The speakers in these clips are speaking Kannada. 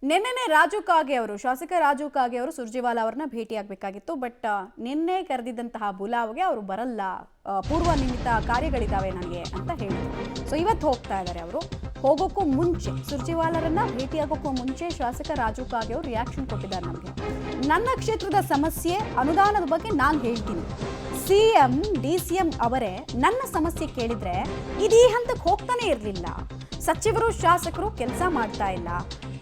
ನಿನ್ನೆನೆ ರಾಜು ಕಾಗೆ ಅವರು ಶಾಸಕ ರಾಜು ಕಾಗೆ ಅವರು ಸುರ್ಜೇವಾಲಾ ಅವರನ್ನ ಭೇಟಿಯಾಗಬೇಕಾಗಿತ್ತು. ಬಟ್ ನಿನ್ನೆ ಕರೆದಿದ್ದಂತಹ ಬುಲಾವ್ಗೆ ಅವರು ಬರಲ್ಲ, ಪೂರ್ವ ನಿಮಿತ್ತ ಕಾರ್ಯಗಳಿದ್ದಾವೆ ನನಗೆ ಅಂತ ಹೇಳಿದ್ರು. ಸೊ ಇವತ್ತು ಹೋಗ್ತಾ ಇದ್ದಾರೆ. ಅವರು ಹೋಗೋಕ್ಕೂ ಮುಂಚೆ ಸುರ್ಜೇವಾಲಾರನ್ನ ಭೇಟಿಯಾಗೋಕ್ಕೂ ಮುಂಚೆ ಶಾಸಕ ರಾಜು ಕಾಗೆ ಅವರು ರಿಯಾಕ್ಷನ್ ಕೊಟ್ಟಿದ್ದಾರೆ. ನಮಗೆ ನನ್ನ ಕ್ಷೇತ್ರದ ಸಮಸ್ಯೆ ಅನುದಾನದ ಬಗ್ಗೆ ನಾನು ಹೇಳ್ತೀನಿ, ಸಿಎಂ ಡಿಸಿಎಂ ಅವರೇ ನನ್ನ ಸಮಸ್ಯೆ ಕೇಳಿದ್ರೆ ಇದೀ ಹಂತಕ್ಕೆ ಹೋಗ್ತಾನೆ ಇರಲಿಲ್ಲ. ಸಚಿವರು ಶಾಸಕರು ಕೆಲಸ ಮಾಡ್ತಾ ಇಲ್ಲ,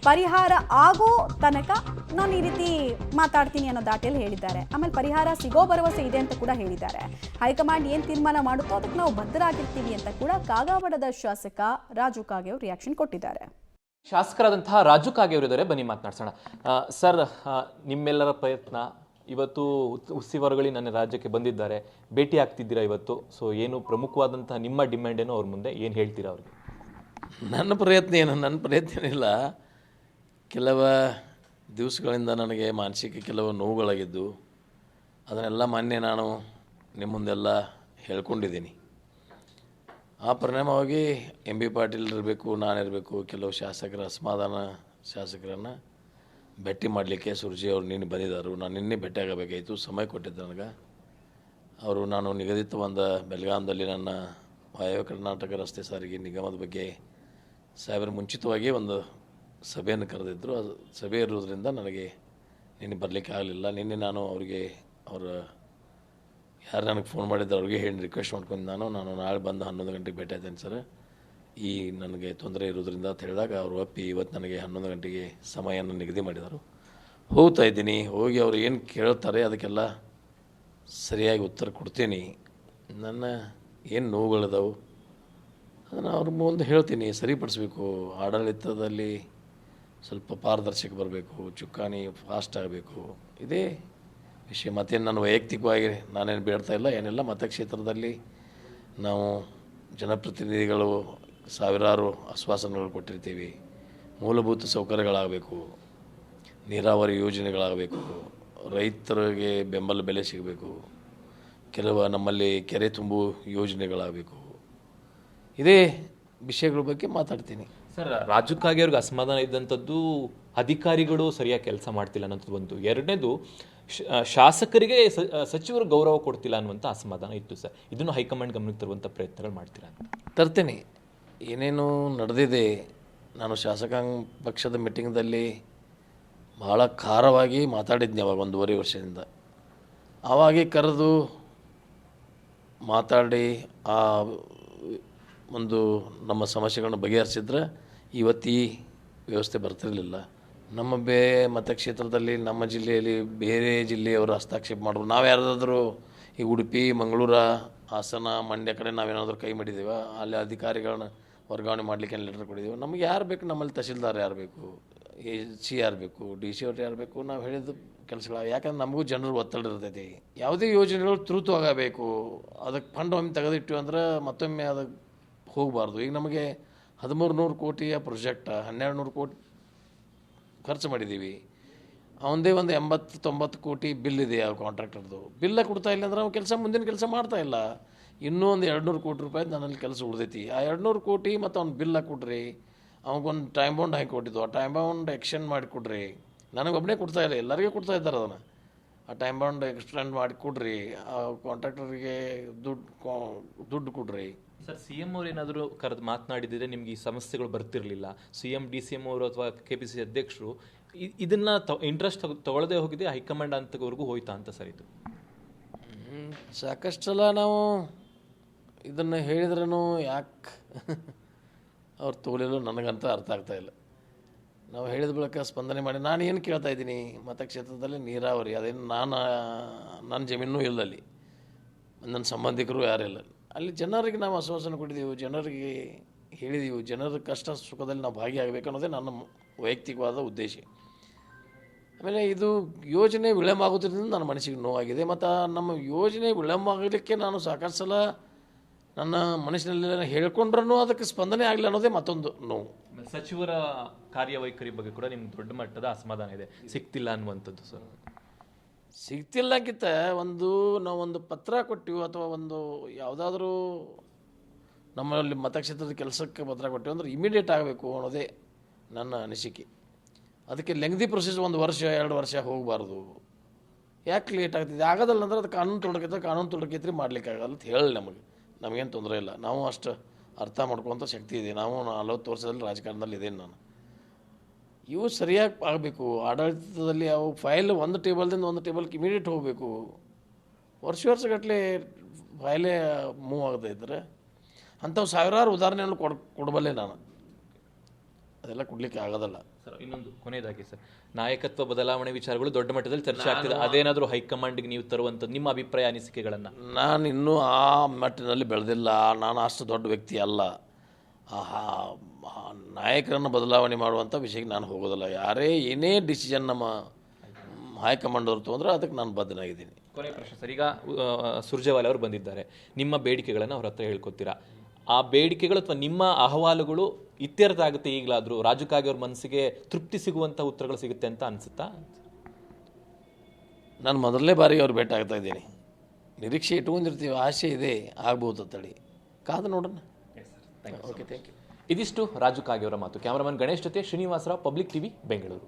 ಪರಿಹಾರ ಆಗೋ ತನಕ ನಾನು ಈ ರೀತಿ ಮಾತಾಡ್ತೀನಿ ಅನ್ನೋ ದಾಟಿಯಲ್ಲಿ ಹೇಳಿದ್ದಾರೆ. ಆಮೇಲೆ ಪರಿಹಾರ ಸಿಗೋ ಭರವಸೆ ಇದೆ ಅಂತ ಕೂಡ ಹೇಳಿದ್ದಾರೆ. ಹೈಕಮಾಂಡ್ ಏನು ತೀರ್ಮಾನ ಮಾಡುತ್ತೋ ಅದಕ್ಕೆ ನಾವು ಬದ್ಧರಾಗಿರ್ತೀವಿ ಅಂತ ಕೂಡ ಕಾಗವಾಡದ ಶಾಸಕ ರಾಜು ಕಾಗೆ ಅವರು ರಿಯಾಕ್ಷನ್ ಕೊಟ್ಟಿದ್ದಾರೆ. ಶಾಸಕರಾದಂತಹ ರಾಜು ಕಾಗೆ ಅವರಿದ್ದಾರೆ, ಬನ್ನಿ ಮಾತನಾಡ್ಸೋಣ. ಸರ್, ನಿಮ್ಮೆಲ್ಲರ ಪ್ರಯತ್ನ ಇವತ್ತು ಉಸ್ತುವಾರಿಗಳು ನನ್ನ ರಾಜ್ಯಕ್ಕೆ ಬಂದಿದ್ದಾರೆ, ಭೇಟಿ ಆಗ್ತಿದ್ದೀರಾ ಇವತ್ತು. ಸೊ ಏನು ಪ್ರಮುಖವಾದಂತಹ ನಿಮ್ಮ ಡಿಮ್ಯಾಂಡ್ ಏನೋ ಅವ್ರ ಮುಂದೆ ಏನು ಹೇಳ್ತೀರಾ ಅವ್ರಿಗೆ? ನನ್ನ ಪ್ರಯತ್ನ ಏನಿಲ್ಲ. ಕೆಲವು ದಿವಸಗಳಿಂದ ನನಗೆ ಮಾನಸಿಕ ಕೆಲವು ನೋವುಗಳಾಗಿದ್ದು ಅದನ್ನೆಲ್ಲ ಮಾನ್ಯ ನಾನು ನಿಮ್ಮ ಮುಂದೆಲ್ಲ ಹೇಳ್ಕೊಂಡಿದ್ದೀನಿ. ಆ ಪರಿಣಾಮವಾಗಿ ಎಂ ಬಿ ಪಾಟೀಲ್ ಇರಬೇಕು, ನಾನಿರಬೇಕು, ಕೆಲವು ಶಾಸಕರ ಅಸಮಾಧಾನ ಶಾಸಕರನ್ನು ಭೇಟಿ ಮಾಡಲಿಕ್ಕೆ ಸುರ್ಜಿ ಅವರು ನಿನ್ನೆ ಬಂದಿದ್ದರು. ನಾನು ನಿನ್ನೆ ಭೇಟಿ ಆಗಬೇಕಾಯಿತು, ಸಮಯ ಕೊಟ್ಟಿದ್ದೆ ನನಗೆ. ಅವರು ನಾನು ನಿಗದಿತ ಒಂದು ಬೆಳಗಾಂದಲ್ಲಿ ನನ್ನ ವಾಯವ್ಯ ಕರ್ನಾಟಕ ರಸ್ತೆ ಸಾರಿಗೆ ನಿಗಮದ ಬಗ್ಗೆ ಸಾಹೇಬರು ಮುಂಚಿತವಾಗಿ ಒಂದು ಸಭೆಯನ್ನು ಕರೆದಿದ್ದರು. ಅದು ಸಭೆ ಇರೋದ್ರಿಂದ ನನಗೆ ನಿನ್ನೆ ಬರಲಿಕ್ಕೆ ಆಗಲಿಲ್ಲ. ನಿನ್ನೆ ನಾನು ಅವರಿಗೆ ಯಾರು ನನಗೆ ಫೋನ್ ಮಾಡಿದ್ರು ಅವ್ರಿಗೆ ಹೇಳಿ ರಿಕ್ವೆಸ್ಟ್ ಮಾಡ್ಕೊಂಡು ನಾನು ನಾಳೆ ಬಂದು 11 ಗಂಟೆಗೆ ಭೇಟಿ ಆಯ್ತೇನೆ ಸರ್, ಈ ನನಗೆ ತೊಂದರೆ ಇರೋದ್ರಿಂದ ಅಂತ ಹೇಳಿದಾಗ ಅವರು ಒಪ್ಪಿ ಇವತ್ತು ನನಗೆ 11 ಗಂಟೆಗೆ ಸಮಯವನ್ನು ನಿಗದಿ ಮಾಡಿದರು. ಹೋಗ್ತಾ ಇದ್ದೀನಿ. ಹೋಗಿ ಅವ್ರು ಏನು ಕೇಳ್ತಾರೆ ಅದಕ್ಕೆಲ್ಲ ಸರಿಯಾಗಿ ಉತ್ತರ ಕೊಡ್ತೀನಿ. ನನ್ನ ಏನು ನೋವುಗಳಿದಾವೆ ಅದನ್ನು ಅವ್ರ ಮುಂದೆ ಹೇಳ್ತೀನಿ. ಸರಿಪಡಿಸ್ಬೇಕು, ಆಡಳಿತದಲ್ಲಿ ಸ್ವಲ್ಪ ಪಾರದರ್ಶಕ ಬರಬೇಕು, ಚುಕ್ಕಾಣಿ ಫಾಸ್ಟ್ ಆಗಬೇಕು, ಇದೇ ವಿಷಯ. ಮತ್ತೇನು ನಾನು ವೈಯಕ್ತಿಕವಾಗಿ ನಾನೇನು ಬೇಡ್ತಾ ಇಲ್ಲ ಏನಿಲ್ಲ. ಮತಕ್ಷೇತ್ರದಲ್ಲಿ ನಾವು ಜನಪ್ರತಿನಿಧಿಗಳು ಸಾವಿರಾರು ಆಶ್ವಾಸನೆಗಳು ಕೊಟ್ಟಿರ್ತೀವಿ. ಮೂಲಭೂತ ಸೌಕರ್ಯಗಳಾಗಬೇಕು, ನೀರಾವರಿ ಯೋಜನೆಗಳಾಗಬೇಕು, ರೈತರಿಗೆ ಬೆಂಬಲ ಬೆಲೆ ಸಿಗಬೇಕು, ಕೆಲವು ನಮ್ಮಲ್ಲಿ ಕೆರೆ ತುಂಬು ಯೋಜನೆಗಳಾಗಬೇಕು, ಇದೇ ವಿಷಯಗಳ ಬಗ್ಗೆ ಮಾತಾಡ್ತೀನಿ. ಸರ್, ರಾಜು ಕಾಗೆ ಅವ್ರಿಗೆ ಅಸಮಾಧಾನ ಇದ್ದಂಥದ್ದು ಅಧಿಕಾರಿಗಳು ಸರಿಯಾಗಿ ಕೆಲಸ ಮಾಡ್ತಿಲ್ಲ ಅನ್ನೋದು ಒಂದು. ಎರಡನೇದು, ಶಾಸಕರಿಗೆ ಸಚಿವರು ಗೌರವ ಕೊಡ್ತಿಲ್ಲ ಅನ್ನುವಂಥ ಅಸಮಾಧಾನ ಇತ್ತು ಸರ್. ಇದನ್ನು ಹೈಕಮಾಂಡ್ ಗಮನಕ್ಕೆ ತರುವಂಥ ಪ್ರಯತ್ನಗಳು ಮಾಡ್ತೀರಾ ಅಂತ? ತರ್ತೇನೆ. ಏನೇನು ನಡೆದಿದೆ, ನಾನು ಶಾಸಕಾಂಗ ಪಕ್ಷದ ಮೀಟಿಂಗ್ದಲ್ಲಿ ಭಾಳ ಖಾರವಾಗಿ ಮಾತಾಡಿದ್ನಿ ಅವಾಗ 1.5 ವರ್ಷದಿಂದ. ಆವಾಗೇ ಕರೆದು ಮಾತಾಡಿ ಆ ಒಂದು ನಮ್ಮ ಸಮಸ್ಯೆಗಳನ್ನು ಬಗೆಹರಿಸಿದ್ರೆ ಇವತ್ತು ಈ ವ್ಯವಸ್ಥೆ ಬರ್ತಿರಲಿಲ್ಲ. ನಮ್ಮ ಮತಕ್ಷೇತ್ರದಲ್ಲಿ ನಮ್ಮ ಜಿಲ್ಲೆಯಲ್ಲಿ ಬೇರೆ ಜಿಲ್ಲೆಯವರು ಹಸ್ತಕ್ಷೇಪ ಮಾಡೋರು. ನಾವು ಯಾರಾದರೂ ಈ ಉಡುಪಿ, ಮಂಗಳೂರು, ಹಾಸನ, ಮಂಡ್ಯ ಕಡೆ ನಾವೇನಾದರೂ ಕೈ ಮಾಡಿದ್ದೀವ, ಅಲ್ಲಿ ಅಧಿಕಾರಿಗಳನ್ನ ವರ್ಗಾವಣೆ ಮಾಡಲಿಕ್ಕೆ ಲೆಟರ್ ಕೊಟ್ಟಿದ್ದೀವಿ. ನಮಗೆ ಯಾರು ಬೇಕು, ನಮ್ಮಲ್ಲಿ ತಹಶೀಲ್ದಾರ್ ಯಾರು ಬೇಕು, ಸಿ ಯಾರು ಬೇಕು, ಡಿ ಸಿ ಅವ್ರು ಯಾರು ಬೇಕು, ನಾವು ಹೇಳಿದ ಕೆಲಸಗಳು. ಯಾಕಂದ್ರೆ ನಮಗೂ ಜನರು ಒತ್ತಡ ಇರ್ತೈತಿ. ಯಾವುದೇ ಯೋಜನೆಗಳು ತ್ವರಿತವಾಗಬೇಕು, ಅದಕ್ಕೆ ಫಂಡ್ ಒಮ್ಮೆ ತೆಗೆದಿಟ್ಟು ಅಂದ್ರೆ ಮತ್ತೊಮ್ಮೆ ಅದಕ್ಕೆ ಹೋಗಬಾರ್ದು. ಈಗ ನಮಗೆ 1300 ಕೋಟಿಯ ಪ್ರಾಜೆಕ್ಟ್ 1200 ಕೋಟಿ ಖರ್ಚು ಮಾಡಿದ್ದೀವಿ. ಅವನದೇ ಒಂದು 80-90 ಕೋಟಿ ಬಿಲ್ ಇದೆ. ಆ ಕಾಂಟ್ರಾಕ್ಟರ್ದು ಬಿಲ್ಲ ಕೊಡ್ತಾ ಇಲ್ಲ ಅಂದ್ರೆ ನಾವು ಮುಂದಿನ ಕೆಲಸ ಮಾಡ್ತಾ ಇಲ್ಲ. ಇನ್ನೂ ಒಂದು 200 ಕೋಟಿ ರೂಪಾಯಿ ನನ್ನಲ್ಲಿ ಕೆಲಸ ಉಳಿದೈತಿ. ಆ 200 ಕೋಟಿ ಮತ್ತು ಅವ್ನು ಬಿಲ್ಲ ಕೊಡ್ರಿ, ಅವಗೊಂದು ಟೈಮ್ ಬೌಂಡ್ ಹಾಕಿ ಕೊಟ್ಟಿದ್ದು, ಆ ಟೈಮ್ ಬೌಂಡ್ ಎಕ್ಸ್ಟೆಂಡ್ ಮಾಡಿ ಕೊಡ್ರಿ. ನನಗೊಬ್ಬನೇ ಕೊಡ್ತಾ ಇಲ್ಲ, ಎಲ್ಲರಿಗೂ ಕೊಡ್ತಾ ಇದ್ದಾರೆ ಅದನ್ನು. ಆ ಟೈಮ್ ಬೌಂಡ್ ಎಕ್ಸ್ಟೆಂಡ್ ಮಾಡಿ ಕೊಡ್ರಿ, ಆ ಕಾಂಟ್ರಾಕ್ಟರಿಗೆ ದುಡ್ಡು ಕೊಡ್ರಿ. ಸರ್, ಸಿ ಎಂ ಅವ್ರು ಏನಾದರೂ ಕರೆದು ಮಾತನಾಡಿದರೆ ನಿಮ್ಗೆ ಈ ಸಮಸ್ಯೆಗಳು ಬರ್ತಿರಲಿಲ್ಲ. C M D C M ಅವರು ಅಥವಾ KPCC ಅಧ್ಯಕ್ಷರು ಇದನ್ನು ಇಂಟ್ರೆಸ್ಟ್ ತಗೊಳ್ಳದೆ ಹೋಗಿದೆ, ಹೈಕಮಾಂಡ್ ಅಂತವರೆಗೂ ಹೋಯ್ತಾ ಅಂತ ಸರ್? ಇದು ಸಾಕಷ್ಟು ಸಲ ನಾವು ಇದನ್ನು ಹೇಳಿದ್ರೂ ಯಾಕೆ ಅವ್ರು ತಗೊಳ್ಳಿಲ್ಲ ನನಗಂತ ಅರ್ಥ ಆಗ್ತಾಯಿಲ್ಲ. ನಾವು ಹೇಳಿದ ಬಳಿಕ ಸ್ಪಂದನೆ ಮಾಡಿ ನಾನು ಏನು ಕೇಳ್ತಾ ಇದ್ದೀನಿ, ಮತಕ್ಷೇತ್ರದಲ್ಲಿ ನೀರಾವರಿ ಅದೇನು ನನ್ನ ಜಮೀನು ಇಲ್ಲ, ಅಲ್ಲಿ ನನ್ನ ಸಂಬಂಧಿಕರು ಯಾರಿಲ್ಲ. ಅಲ್ಲಿ ಜನರಿಗೆ ನಾವು ಆಶ್ವಾಸನೆ ಕೊಟ್ಟಿದ್ದೀವಿ, ಜನರಿಗೆ ಹೇಳಿದ್ದೀವಿ, ಜನರ ಕಷ್ಟ ಸುಖದಲ್ಲಿ ನಾವು ಭಾಗಿಯಾಗಬೇಕು ಅನ್ನೋದೇ ನನ್ನ ವೈಯಕ್ತಿಕವಾದ ಉದ್ದೇಶ. ಆಮೇಲೆ ಇದು ಯೋಜನೆ ವಿಳಂಬ ಆಗೋದ್ರಿಂದ ನನ್ನ ಮನಸ್ಸಿಗೆ ನೋವಾಗಿದೆ. ಮತ್ತು ನಮ್ಮ ಯೋಜನೆ ವಿಳಂಬ ಆಗಲಿಕ್ಕೆ ನಾನು ಸಾಕಷ್ಟು ಸಲ ನನ್ನ ಮನಸ್ಸಿನಲ್ಲಿ ಹೇಳ್ಕೊಂಡ್ರೂ ಅದಕ್ಕೆ ಸ್ಪಂದನೆ ಆಗಲಿ ಅನ್ನೋದೇ ಮತ್ತೊಂದು ನೋವು. ಸಚಿವರ ಕಾರ್ಯವೈಖರಿ ಬಗ್ಗೆ ಕೂಡ ನಿಮ್ಗೆ ದೊಡ್ಡ ಮಟ್ಟದ ಅಸಮಾಧಾನ ಇದೆ, ಸಿಗ್ತಿಲ್ಲ ಅನ್ನುವಂಥದ್ದು ಸರ್? ಸಿಗ್ತಿಲ್ಲಕ್ಕಿಂತ ನಾವೊಂದು ಪತ್ರ ಕೊಟ್ಟಿವಿ ಅಥವಾ ಒಂದು ಯಾವುದಾದ್ರೂ ನಮ್ಮಲ್ಲಿ ಮತಕ್ಷೇತ್ರದ ಕೆಲಸಕ್ಕೆ ಪತ್ರ ಕೊಟ್ಟಿವಿ ಅಂದ್ರೆ ಇಮಿಡಿಯೇಟ್ ಆಗಬೇಕು ಅನ್ನೋದೇ ನನ್ನ ಅನಿಸಿಕೆ. ಅದಕ್ಕೆ ಲೆಂಗ್ದಿ ಪ್ರೊಸೆಸ್ 1 ವರ್ಷ 2 ವರ್ಷ ಹೋಗಬಾರ್ದು. ಯಾಕೆ ಲೇಟ್ ಆಗ್ತಿದೆ? ಆಗೋದಲ್ಲ ಅಂದ್ರೆ ಅದು ಕಾನೂನು ತೊಡಕೈತ್ರಿ ಮಾಡಲಿಕ್ಕಾಗಲ್ಲ ಅಂತ ಹೇಳಿ ನಮಗೇನು ತೊಂದರೆ ಇಲ್ಲ. ನಾವು ಅಷ್ಟು ಅರ್ಥ ಮಾಡ್ಕೊಳ್ತ ಶಕ್ತಿ ಇದೆ. ನಾವು 40 ವರ್ಷದಲ್ಲಿ ರಾಜಕಾರಣದಲ್ಲಿ ಇದ್ದೇನೆ ನಾನು. ಇವು ಸರಿಯಾಗಿ ಆಗಬೇಕು. ಆಡಳಿತದಲ್ಲಿ ಅವು ಫೈಲ್ ಒಂದು ಟೇಬಲ್ದಿಂದ ಒಂದು ಟೇಬಲ್ಗೆ ಇಮಿಡಿಯೇಟ್ ಹೋಗಬೇಕು. ವರ್ಷಗಟ್ಟಲೆ ಫೈಲೇ ಮೂವ್ ಆಗದೆ ಇದ್ದರೆ ಅಂಥವು ಸಾವಿರಾರು ಉದಾಹರಣೆಯನ್ನು ಕೊಡಬಲ್ಲೆ ನಾನು. ಅದೆಲ್ಲ ಕೊಡಲಿಕ್ಕೆ ಆಗೋದಲ್ಲ. ಸರ್ ಇನ್ನೊಂದು ಕೊನೆಯದಾಗಿ ಸರ್, ನಾಯಕತ್ವ ಬದಲಾವಣೆ ವಿಚಾರಗಳು ದೊಡ್ಡ ಮಟ್ಟದಲ್ಲಿ ಚರ್ಚೆ ಆಗ್ತಿದೆ. ಅದೇನಾದರೂ ಹೈಕಮಾಂಡ್ಗೆ ನೀವು ತರುವಂಥದ್ದು ನಿಮ್ಮ ಅಭಿಪ್ರಾಯ ಅನಿಸಿಕೆಗಳನ್ನು? ನಾನು ಇನ್ನೂ ಆ ಮಟ್ಟಿನಲ್ಲಿ ಬೆಳೆದಿಲ್ಲ. ನಾನು ಅಷ್ಟು ದೊಡ್ಡ ವ್ಯಕ್ತಿ ಅಲ್ಲ. ನಾಯಕರನ್ನು ಬದಲಾವಣೆ ಮಾಡುವಂಥ ವಿಷಯಕ್ಕೆ ನಾನು ಹೋಗೋದಿಲ್ಲ. ಯಾರೇ ಏನೇ ಡಿಸಿಷನ್ ನಮ್ಮ ಹೈಕಮಾಂಡ್ ಅವರು ತೊಗೊಂಡ್ರೆ ಅದಕ್ಕೆ ನಾನು ಬದ್ಧನಾಗಿದ್ದೀನಿ. ಕೊನೆಯ ಪ್ರಶ್ನೆ ಸರ್, ಈಗ ಸುರ್ಜೇವಾಲಾ ಅವರು ಬಂದಿದ್ದಾರೆ, ನಿಮ್ಮ ಬೇಡಿಕೆಗಳನ್ನು ಅವ್ರ ಹತ್ರ ಹೇಳ್ಕೊತೀರಾ. ಆ ಬೇಡಿಕೆಗಳು ಅಥವಾ ನಿಮ್ಮ ಅಹವಾಲುಗಳು ಇತ್ಯರ್ಥ ಆಗುತ್ತೆ ಈಗಲಾದರೂ? ರಾಜು ಕಾಗೆ ಅವ್ರ ಮನಸ್ಸಿಗೆ ತೃಪ್ತಿ ಸಿಗುವಂಥ ಉತ್ತರಗಳು ಸಿಗುತ್ತೆ ಅಂತ ಅನಿಸುತ್ತಾ? ನಾನು ಮೊದಲನೇ ಬಾರಿಗೆ ಅವ್ರು ಭೇಟಿ ಆಗ್ತಾ ಇದ್ದೀನಿ. ನಿರೀಕ್ಷೆ ಇಟ್ಕೊಂಡಿರ್ತೀವಿ, ಆಸೆ ಇದೆ, ಆಗ್ಬೋದು ತಡಿ, ಕಾದು ನೋಡೋಣ. Okay, thank you. ಇದಿಷ್ಟು ರಾಜು ಕಾಗೆ ಅವರ ಮಾತು. ಕ್ಯಾಮರಾಮನ್ ಗಣೇಶ್ ಜೊತೆ ಶ್ರೀನಿವಾಸರಾವ್, ಪಬ್ಲಿಕ್ ಟಿವಿ, ಬೆಂಗಳೂರು.